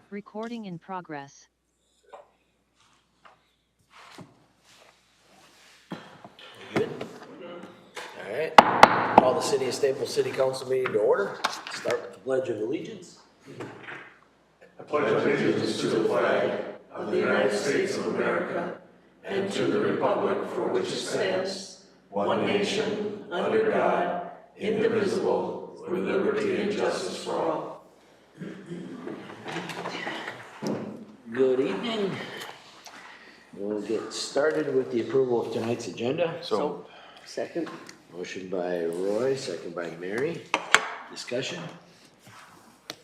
Recording in progress. Good? All right. Call the City of Staples City Council meeting to order. Start with the Pledge of Allegiance. I pledge allegiance to the flag of the United States of America and to the republic for which it stands, one nation, under God, indivisible, with liberty and justice for all. Good evening. We'll get started with the approval of tonight's agenda. Second. Motion by Roy, second by Mary. Discussion?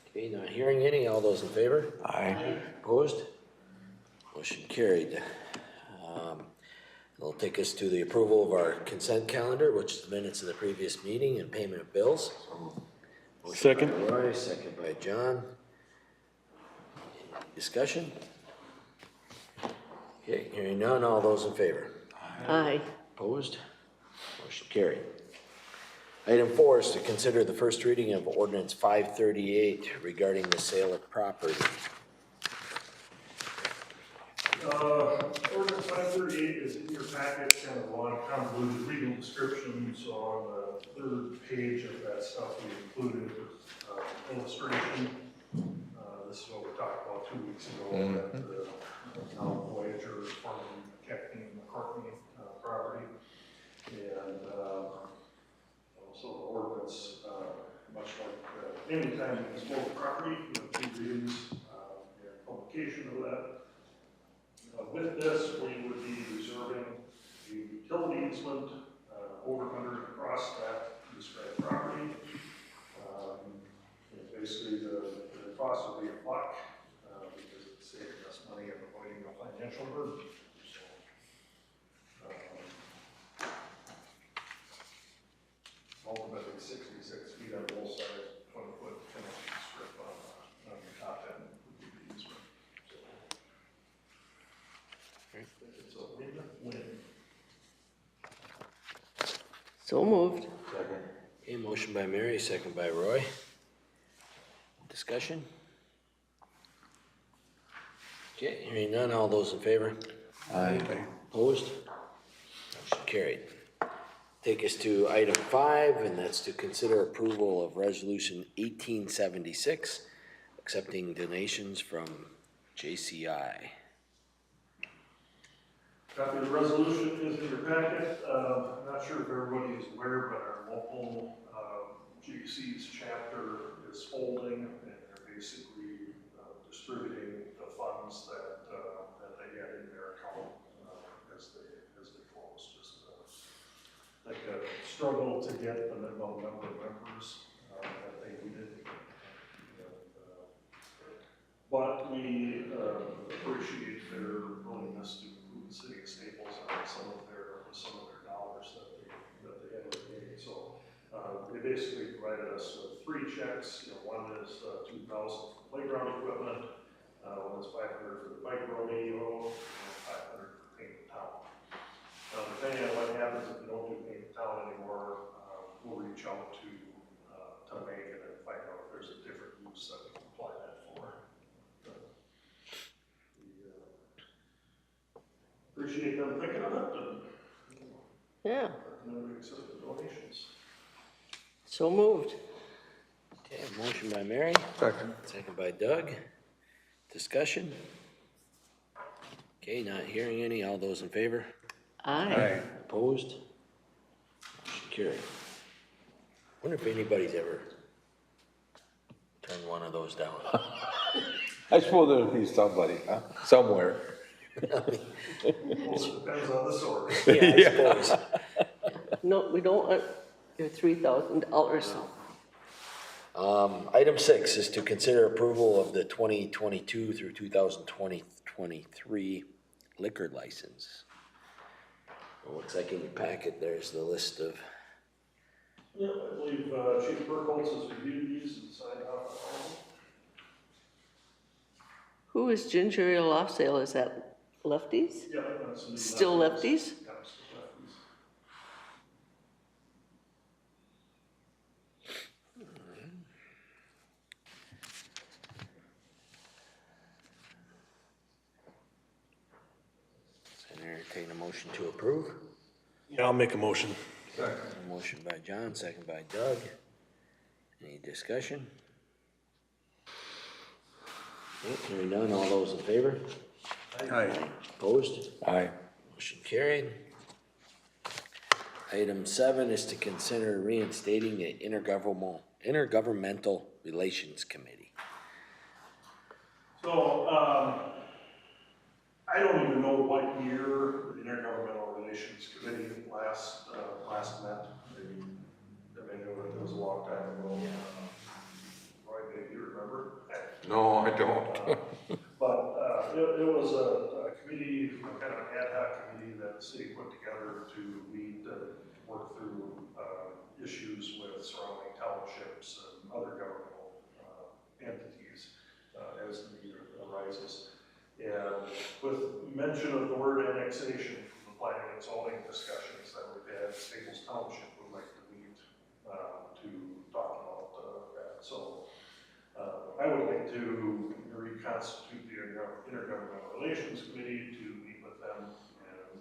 Okay, not hearing any. All those in favor? Aye. Opposed? Motion carried. It'll take us to the approval of our consent calendar, which is the minutes of the previous meeting and payment of bills. Motion Second. by Roy, second by John. Discussion? Okay, hearing none. All those in favor? Aye. Opposed? Motion carried. Item 4 is to consider the first reading of ordinance 538 regarding the sale of property. Ordinance 538 is in your packet, kind of a long convoluted legal description, so on the third page of that stuff we included illustration. This is what we talked about 2 weeks ago at the now Voyager farming Keckney and McCartney property. And so the ordinance, much like anytime you dispose of property, you have 2 readings and publication of that. With this, we would be reserving the utility easement over, under, and across that described property. And basically, the cost would be $1 because it's saving us money and avoiding a financial burden. So, ultimately, 66 feet on both sides, 20-foot connection strip on the top end would be the easement. It's a win-win. So moved. Okay, motion by Mary, second by Roy. Discussion? Okay, hearing none. All those in favor? Aye. Opposed? Motion carried. Take us to item 5, and that's to consider approval of resolution 1876, accepting donations from JCI. Copy of the resolution is in your packet. I'm not sure if everybody is aware, but our local GC's chapter is folding, and they're basically distributing the funds that they had in their account as they close. Just like a struggle to get the minimum number of members that they needed. But we appreciate their willingness to include the city of Staples on some of their dollars that they had paid. So they basically provided us with 3 checks. One is $2,000 for playground equipment, one is $500 for the bike rodeo, and $500 for paint the town. Depending on what happens if we don't do paint the town anymore, we'll reach out to Megan and find out if there's a different use that we can apply that for. Appreciate them thinking of it, and Yeah. recommend we accept the donations. So moved. Okay, motion by Mary, second by Doug. Discussion? Okay, not hearing any. All those in favor? Aye. Opposed? Motion carried. Wonder if anybody's ever turned one of those down. I suppose there'll be somebody, somewhere. Also depends on the source. Yeah, I suppose. No, we don't want your $3,000. Item 6 is to consider approval of the 2022 through 2023 liquor license. It looks like in your packet, there's the list of, Yeah, I believe Chief Burkholz has reviewed these and signed off on all of them. Who is ginger ale off sale? Is that Lefties? Yeah, that's the Still Lefties? Yeah, still lefties. entertain a motion to approve. Yeah, I'll make a motion. A motion by John, second by Doug. Any discussion? Okay, hearing none, all those in favor? Aye. Opposed? Aye. Motion carried. Item 7 is to consider reinstating the Intergovernmental Relations Committee. So, I don't even know what year the Intergovernmental Relations Committee last met. I mean, it was a long time ago. Roy, maybe you remember? No, I don't. But it was a committee, kind of an ad hoc committee that the city put together to meet and work through issues with surrounding townships and other governmental entities as the need arises. And with mention of the word annexation from the planning and zoning discussions that we've had, Staples Township would like to meet to talk about that. So I would like to reconstitute the Intergovernmental Relations Committee to meet with them and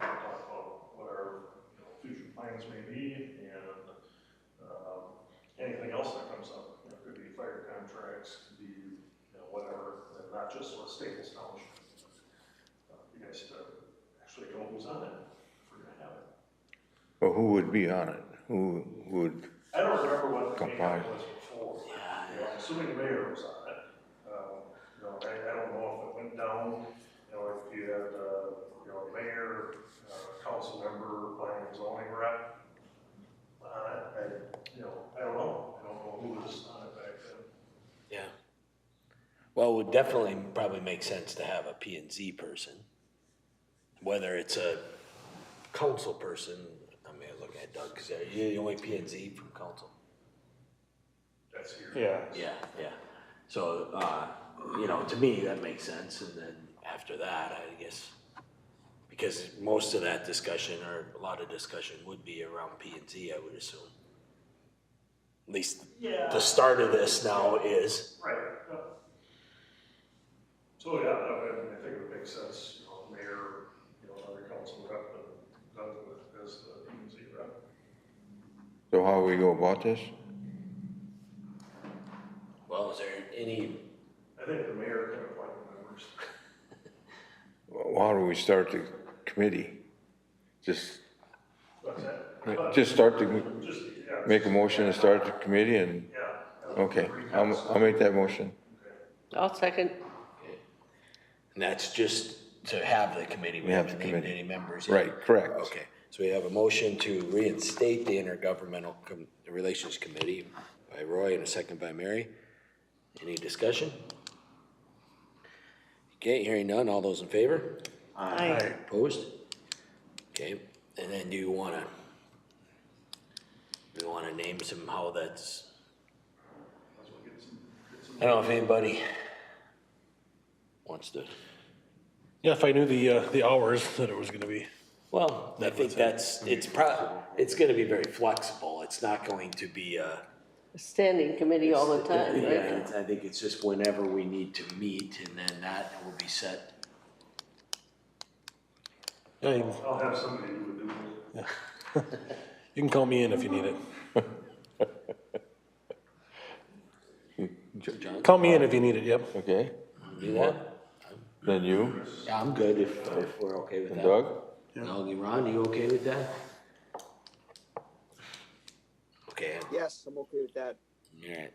talk about what our future plans may be and anything else that comes up. It could be fire contracts, could be whatever, and not just with Staples Township. You guys actually know who's on it if we're gonna have it. Well, who would be on it? Who would? I don't remember what the Comply. name was before. I'm assuming the mayor was on it. I don't know if it went down, if you had, mayor, council member, planning and zoning rep on it. I don't know. I don't know who was on it back then. Yeah. Well, it would definitely probably make sense to have a P and Z person. Whether it's a council person, I mean, look at Doug, because you're the only P and Z from council. That's here. Yeah. Yeah. So, to me, that makes sense, and then after that, I guess, because most of that discussion, or a lot of discussion would be around P and Z, I would assume. At least Yeah. the start of this now is. Right. Yeah. So, yeah, I think it would make sense, mayor, another council rep, and Doug as the P and Z rep. So how we go about this? Well, is there any, I think the mayor can appoint the members. Well, how do we start the committee? Just What's that? Just start the, Just, yeah. make a motion to start the committee and, Yeah. okay, I'll make that motion. I'll second. and that's just to have the committee, we have haven't the named committee. any members yet? Right, correct. Okay, so we have a motion to reinstate the Intergovernmental Relations Committee by Roy and a second by Mary. Any discussion? Okay, hearing none, all those in favor? Aye. Opposed? Okay, and then do you wanna name somehow that's, I don't know if anybody wants to, Yeah, if I knew the hours that it was gonna be. well, I think it's gonna be very flexible, it's not going to be A standing committee all the time, yeah, right? I think it's just whenever we need to meet, and then that will be set. Yeah, I'll have somebody who would do it. you can call me in if you need it. John, Call me in if you need it, yep. Okay, do that? then you Yeah, I'm good if we're okay with and that. Doug? Doug, Ron, you okay with that? Okay, Yes, I'm okay with that. alright.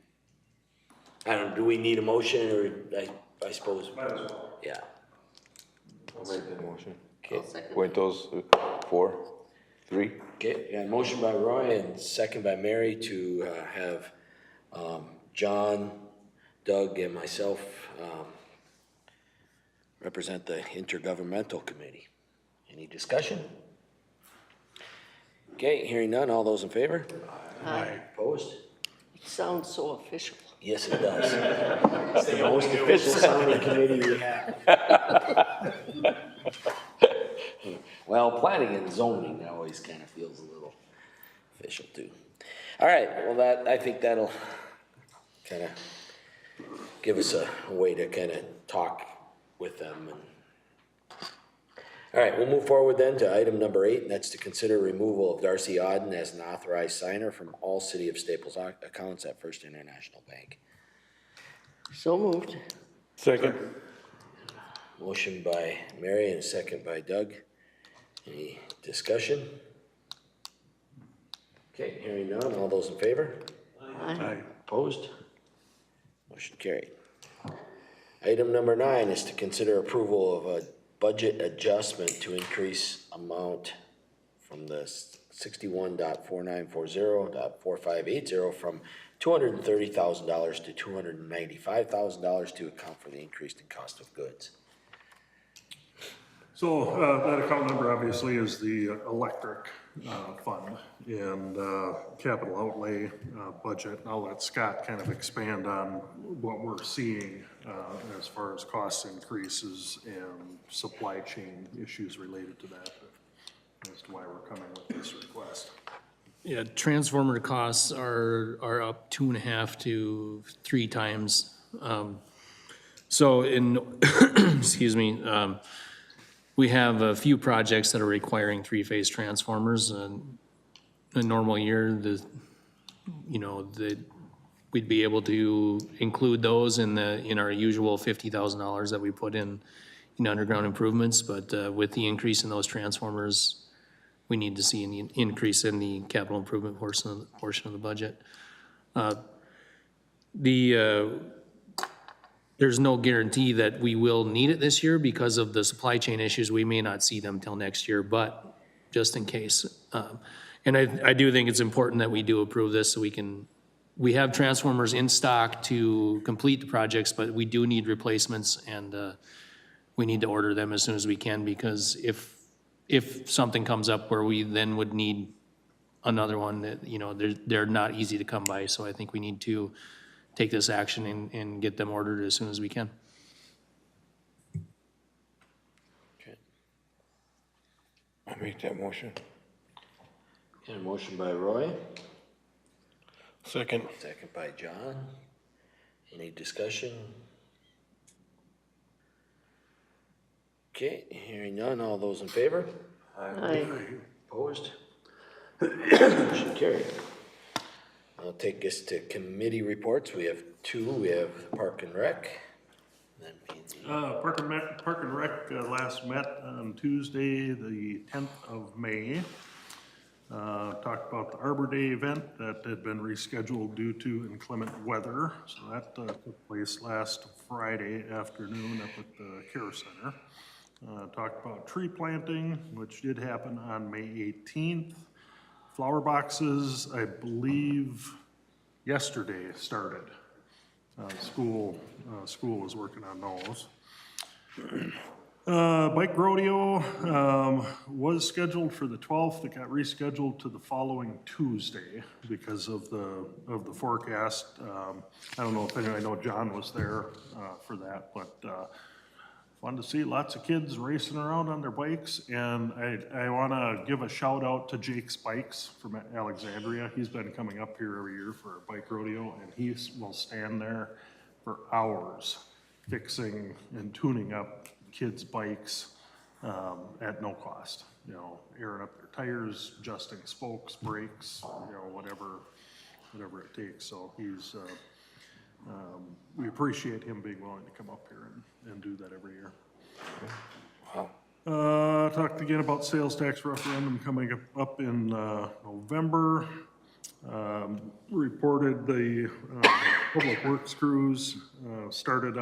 I don't, do we need a motion, or I suppose, Might as well. yeah, I'll make that motion. okay. Second. Appoint those 4, 3? Okay, got a motion by Roy and second by Mary to have John, Doug, and myself represent the Intergovernmental Committee. Any discussion? Okay, hearing none, all those in favor? Aye. Opposed? It sounds so official. Yes, it does. It's the most official sounding committee we have. Well, planning and zoning always kind of feels a little official too. All right, well, I think that'll kind of give us a way to kind of talk with them. And All right, we'll move forward then to item number 8, and that's to consider removal of Darcy Auden as an authorized signer from all City of Staples accounts at First International Bank. So moved. Second. Motion by Mary and a second by Doug. Any discussion? Okay, hearing none, all those in favor? Aye. Opposed? Motion carried. Item number 9 is to consider approval of a budget adjustment to increase amount from the 61.4940.4580 from $230,000 to $295,000 to account for the increase in cost of goods. So, that account number obviously is the electric, fund and, capital outlay, budget. I'll let Scott kind of expand on what we're seeing, as far as cost increases and supply chain issues related to that, as to why we're coming with this request. Yeah, transformer costs are up 2.5 to 3 times. So in, excuse me, we have a few projects that are requiring 3-phase transformers. In a normal year, we'd be able to include those in our usual $50,000 that we put in underground improvements. But with the increase in those transformers, we need to see an increase in the capital improvement portion of the budget. There's no guarantee that we will need it this year because of the supply chain issues. We may not see them till next year, but just in case. And I do think it's important that we do approve this so we have transformers in stock to complete the projects, but we do need replacements and we need to order them as soon as we can, because if something comes up where we then would need another one, that, they're not easy to come by. So I think we need to take this action and get them ordered as soon as we can. Okay. I'll make that motion. And a motion by Roy, Second. second by John. Any discussion? Okay, hearing none, all those in favor? Aye. Opposed? Motion carried. I'll take us to committee reports. We have 2. We have Park and Rec, and then P&Z. Park and Rec last met on Tuesday, the 10th of May. Talked about the Arbor Day event that had been rescheduled due to inclement weather. So that took place last Friday afternoon up at the Care Center. Talked about tree planting, which did happen on May 18th. Flower boxes, I believe, yesterday started. School was working on those. Bike rodeo was scheduled for the 12th. It got rescheduled to the following Tuesday because of the forecast. I don't know if anyone, I know John was there for that, but fun to see lots of kids racing around on their bikes. And I want to give a shout out to Jake Spikes from Alexandria. He's been coming up here every year for a bike rodeo, and he will stand there for hours fixing and tuning up kids' bikes at no cost. Airing up their tires, adjusting spokes, brakes, whatever it takes. So he's we appreciate him being willing to come up here and do that every year. Wow. Talked again about sales tax referendum coming up in November. Reported the public works crews started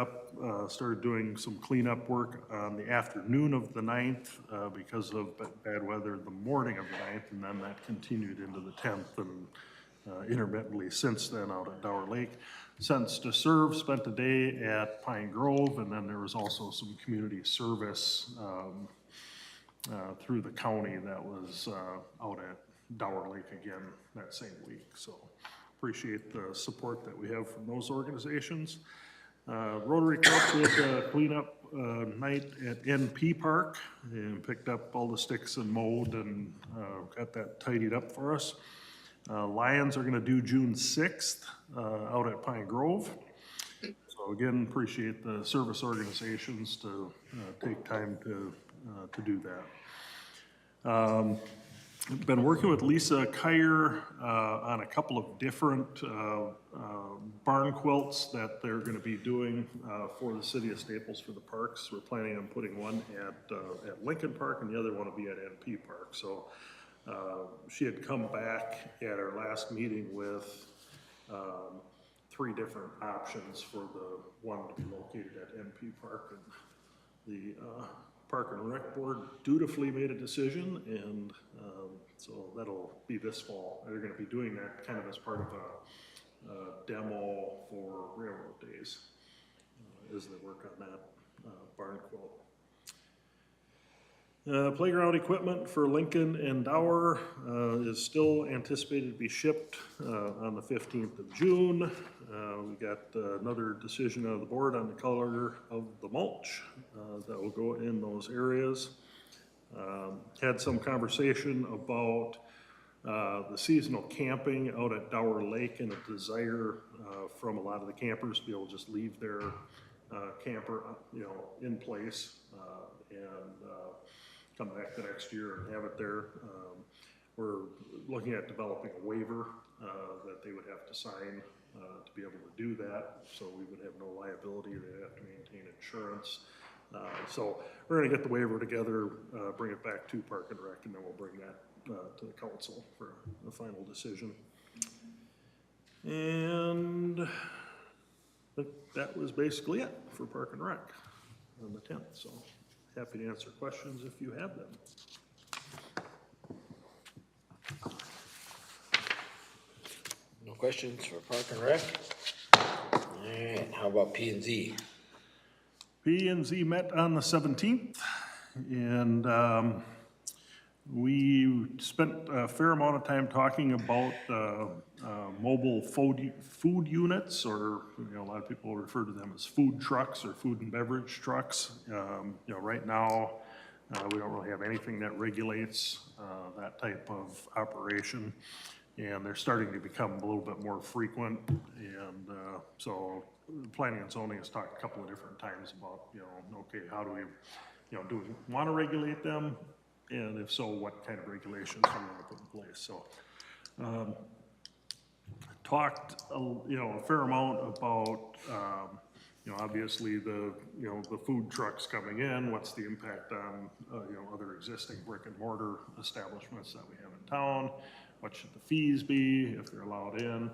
doing some cleanup work on the afternoon of the 9th because of bad weather the morning of the 9th, and then that continued into the 10th and intermittently since then out at Dower Lake. Sentenced to Serve spent a day at Pine Grove, and then there was also some community service through the county that was out at Dower Lake again that same week. So appreciate the support that we have from those organizations. Rotary Club did a cleanup night at NP Park and picked up all the sticks and mold and got that tidied up for us. Lions are gonna do June 6th out at Pine Grove. So again, appreciate the service organizations to take time to to do that. Been working with Lisa Kyer on a couple of different barn quilts that they're gonna be doing for the city of Staples for the parks. We're planning on putting one at Lincoln Park and the other one will be at NP Park. So she had come back at our last meeting with 3 different options for the one to be located at NP Park. And the Park and Rec Board dutifully made a decision, and so that'll be this fall. They're gonna be doing that kind of as part of a demo for Railroad Days, as they work on that barn quilt. Playground equipment for Lincoln and Dower is still anticipated to be shipped on the 15th of June. We got another decision out of the board on the color of the mulch that will go in those areas. Had some conversation about the seasonal camping out at Dower Lake and a desire from a lot of the campers to be able to just leave their camper, in place and come back the next year and have it there. We're looking at developing a waiver that they would have to sign to be able to do that. So we would have no liability. They'd have to maintain insurance. So we're gonna get the waiver together, bring it back to Park and Rec, and then we'll bring that to the council for the final decision. And that was basically it for Park and Rec on the 10th. So happy to answer questions if you have them. No questions for Park and Rec? All right, how about P and Z? P and Z met on the 17th, and we spent a fair amount of time talking about mobile food units, or a lot of people refer to them as food trucks or food and beverage trucks. Right now we don't really have anything that regulates that type of operation, and they're starting to become a little bit more frequent. And so planning and zoning has talked a couple of different times about, okay, how do we, do we want to regulate them? And if so, what kind of regulations do we want to put in place? So, talked, a fair amount about, obviously the food trucks coming in, what's the impact on, other existing brick and mortar establishments that we have in town? What should the fees be if they're allowed in?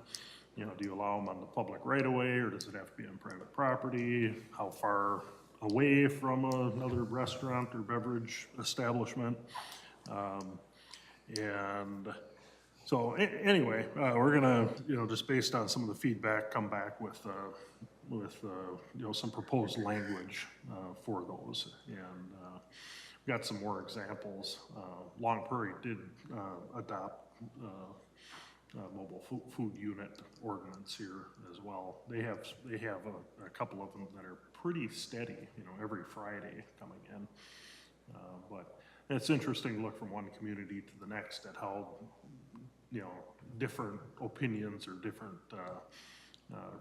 Do you allow them on the public right of way, or does it have to be on private property? How far away from another restaurant or beverage establishment? And so anyway, we're gonna, just based on some of the feedback, come back with some proposed language for those. And we got some more examples. Long Prairie did adopt mobile food unit ordinance here as well. They have a couple of them that are pretty steady, every Friday coming in. But it's interesting to look from one community to the next at how, different opinions or different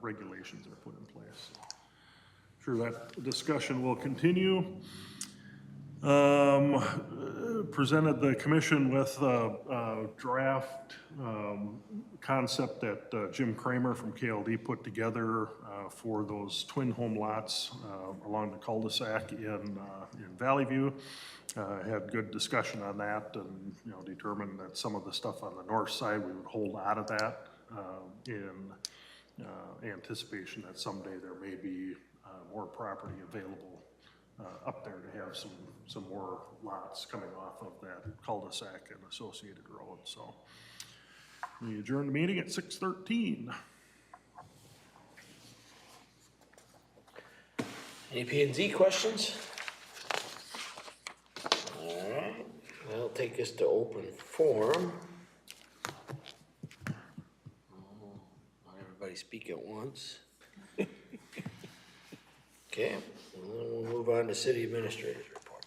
regulations are put in place. So, sure, that discussion will continue. Presented the commission with a draft concept that Jim Kramer from KLD put together for those twin home lots along the cul-de-sac in Valley View. Had good discussion on that, and determined that some of the stuff on the north side we would hold out of that in anticipation that someday there may be more property available up there to have some more lots coming off of that cul-de-sac and associated road. So we adjourn the meeting at 6:13. Any P and Z questions? All right, that'll take us to open forum. Not everybody speak at once. Okay, and then we'll move on to city administrator's report.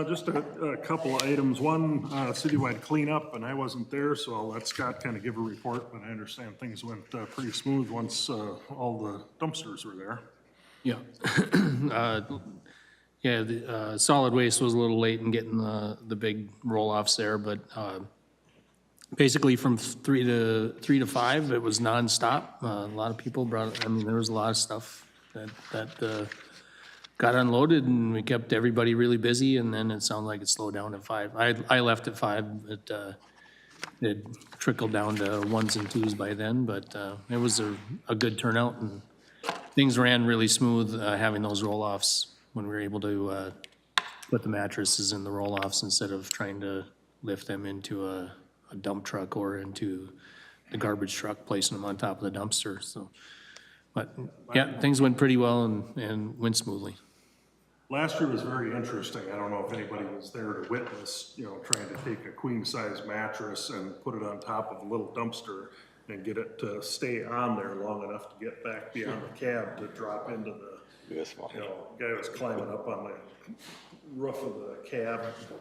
Just a couple of items. One, citywide cleanup, and I wasn't there, so I'll let Scott kind of give a report, but I understand things went pretty smooth once all the dumpsters were there. Yeah. Yeah, the, solid waste was a little late in getting the big roll-offs there, but, basically from 3 to 5, it was nonstop. A lot of people brought, I mean, there was a lot of stuff that got unloaded, and we kept everybody really busy, and then it sounded like it slowed down at 5. I left at 5, it trickled down to 1s and 2s by then, but, it was a good turnout, and things ran really smooth, having those roll-offs when we were able to, put the mattresses in the roll-offs instead of trying to lift them into a dump truck or into the garbage truck, placing them on top of the dumpster, so. But, yeah, things went pretty well and went smoothly. Last year was very interesting. I don't know if anybody was there to witness, you know, trying to take a queen-size mattress and put it on top of a little dumpster and get it to stay on there long enough to get back beyond the cab to drop into the, you know, guy was climbing up on the roof of the cab,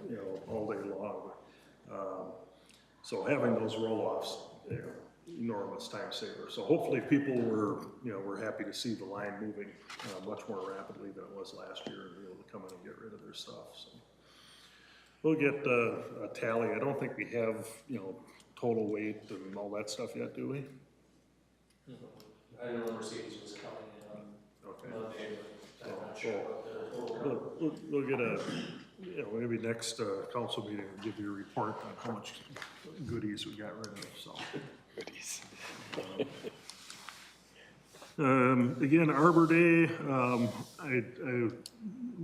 you know, all day long. So having those roll-offs, you know, enormous time saver. So hopefully people were happy to see the line moving much more rapidly than it was last year and be able to come in and get rid of their stuff. So we'll get a tally. I don't think we have, you know, total weight and all that stuff yet, do we? I didn't know Mercedes was coming in Okay. Monday, but I'm not sure what We'll get a, you know, maybe next council meeting, we'll give you a report on how much goodies we got rid of, so. Again, Arbor Day, I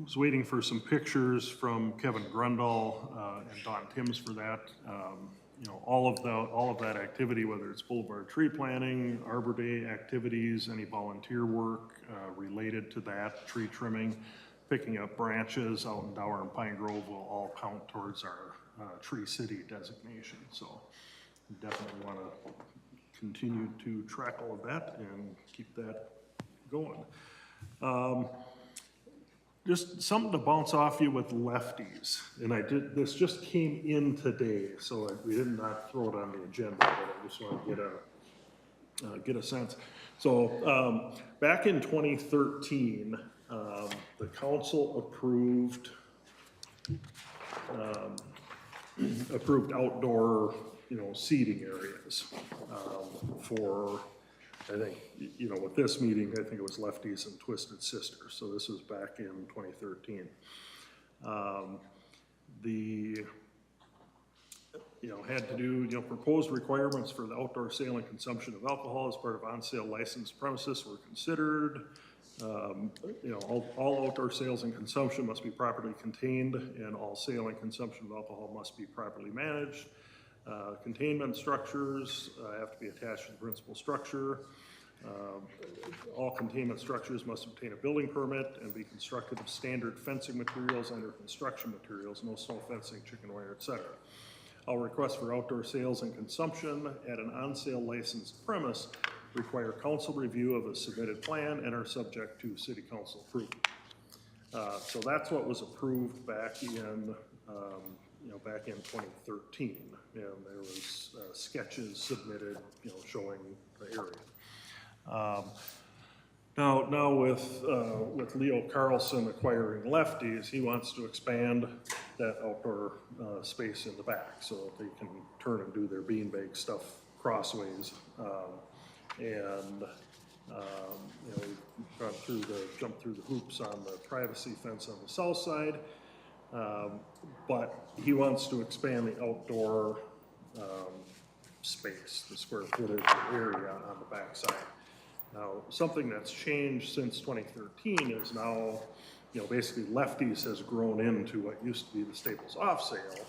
was waiting for some pictures from Kevin Grundall and Don Timms for that. You know, all of that activity, whether it's boulevard tree planting, Arbor Day activities, any volunteer work related to that, tree trimming, picking up branches out in Dower and Pine Grove will all count towards our Tree City designation. So definitely want to continue to track all of that and keep that going. Just something to bounce off you with lefties, and this just came in today, so we did not throw it on the agenda, but I just want to get a sense. So back in 2013, the council approved outdoor, you know, seating areas for, I think, you know, with this meeting, I think it was Lefties and Twisted Sisters. So this was back in 2013. Had to do, you know, proposed requirements for the outdoor sale and consumption of alcohol as part of on-sale licensed premises were considered. All outdoor sales and consumption must be properly contained, and all sale and consumption of alcohol must be properly managed. Containment structures have to be attached to the principal structure. All containment structures must obtain a building permit and be constructed of standard fencing materials under construction materials, no snow fencing, chicken wire, etc. All requests for outdoor sales and consumption at an on-sale licensed premise require council review of a submitted plan and are subject to city council approval. So that's what was approved back in, back in 2013, and there was sketches submitted, you know, showing the area. Now with Leo Carlson acquiring Lefties, he wants to expand that outdoor space in the back so that they can turn and do their beanbag stuff crossways. We've jumped through the hoops on the privacy fence on the south side, but he wants to expand the outdoor space, the square footage area on the back side. Now, something that's changed since 2013 is now, you know, basically Lefties has grown into what used to be the Staples off sale.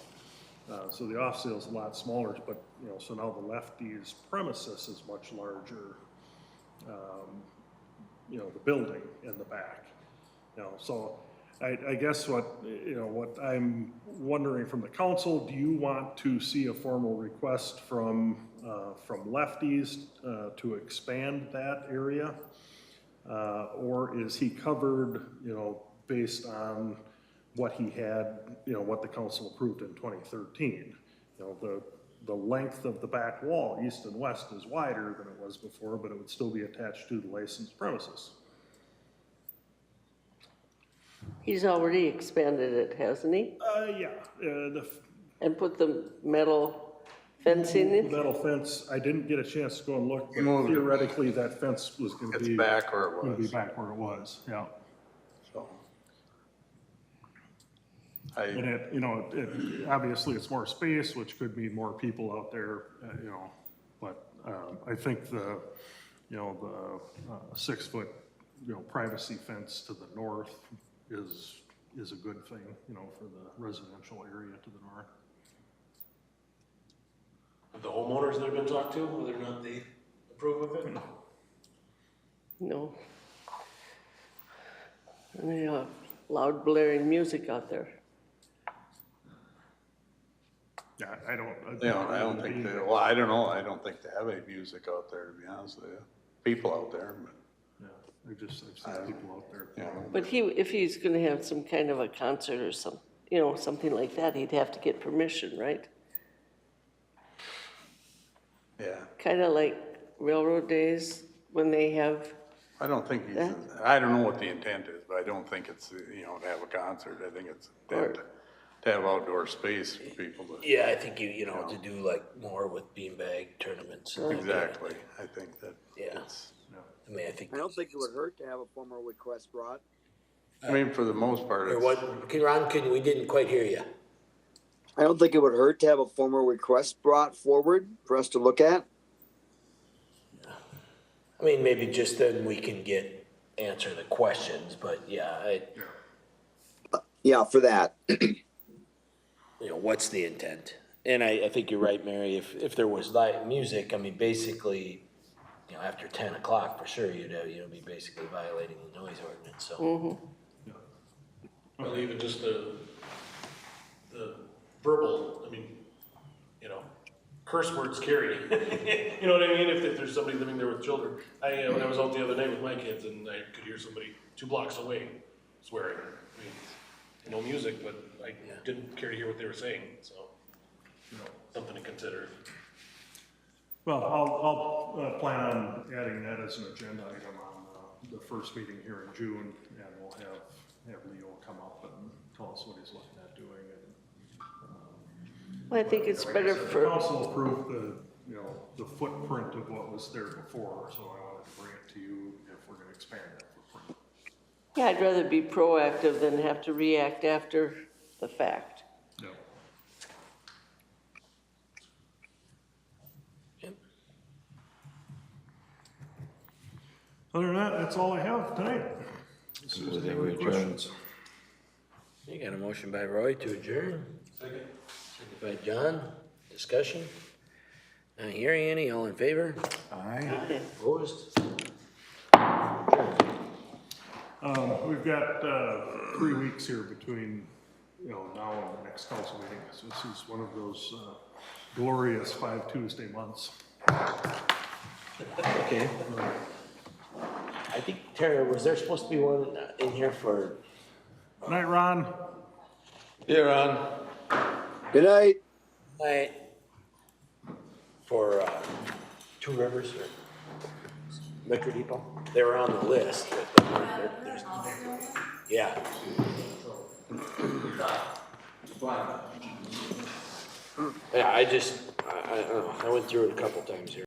So the off sale is a lot smaller, but, you know, so now the Lefties premises is much larger. The building in the back. You know, so I guess what I'm wondering from the council, do you want to see a formal request from Lefties to expand that area? Or is he covered, you know, based on what he had, you know, what the council approved in 2013? You know, the length of the back wall, east and west, is wider than it was before, but it would still be attached to the licensed premises. He's already expanded it, hasn't he? Yeah, the And put the metal fencing in? metal fence, I didn't get a chance to go and look, but moved it. theoretically, that fence was gonna It's be. back where it Gonna be was. back where it was, yeah. So. And it, you know, it, obviously it's more space, which could mean more people out there, you know, but, I think the, you know, the, 6-foot, you know, privacy fence to the north is a good thing, you know, for the residential area to the north. The homeowners that have been talked to, whether or not they approve of it? No. And they have loud blaring music out there. Yeah, I don't. I don't think they, well, I don't know, I don't think they have any music out there, to be honest with you. People out there, but, Yeah, I've seen people out there. you know. But if he's gonna have some kind of a concert or some, you know, something like that, he'd have to get permission, right? Yeah, Kinda like railroad days when they have, I don't think he's, Yeah. I don't know what the intent is, but I don't think it's, you know, to have a concert. I think it's to have outdoor space for people to. Yeah, I think you know, to do like more with beanbag tournaments. and like that. Exactly, I think that. Yeah. it's- I mean, I think. I don't think it would hurt to have a formal request brought. I mean, for the most part, Or it's, what, Ron, we didn't quite hear you. I don't think it would hurt to have a formal request brought forward for us to look at. I mean, maybe just then we can answer the questions, but yeah, Yeah, for that. you know, what's the intent? And I think you're right, Mary, if there was live music, I mean, basically, you know, after 10 o'clock, for sure, you'd have, be basically violating the noise ordinance, so. Well, even just the verbal, I mean, you know, curse words carry. You know what I mean? If there's somebody living there with children. I was out the other day with my kids and I could hear somebody 2 blocks away swearing. I mean, no music, but I didn't care to hear what they were saying, so, you know, something to consider. Well, I'll plan on adding that as an agenda item on the first meeting here in June, and we'll have Leo come up and tell us what he's looking at doing. well, I think it's better The for, council approved the footprint of what was there before, so I wanted to bring it to you if we're gonna expand that footprint. yeah, I'd rather be proactive than have to react after the fact. Yeah. Other than that, that's all I have tonight. Susan, any questions? You got a motion by Roy to adjourn? Second by John, discussion? Not hearing any, all in favor? Okay. Opposed? We've got 3 weeks here between, now and the next council meeting. So this is one of those glorious 5 Tuesday months. Okay. I think, Tara, was there supposed to be one in here for? Night, Ron. here on, Good night. Night. For, Two Rivers or Liquor Depot? They were on the list, but there's, yeah. Yeah, I don't know, I went through it a couple times here.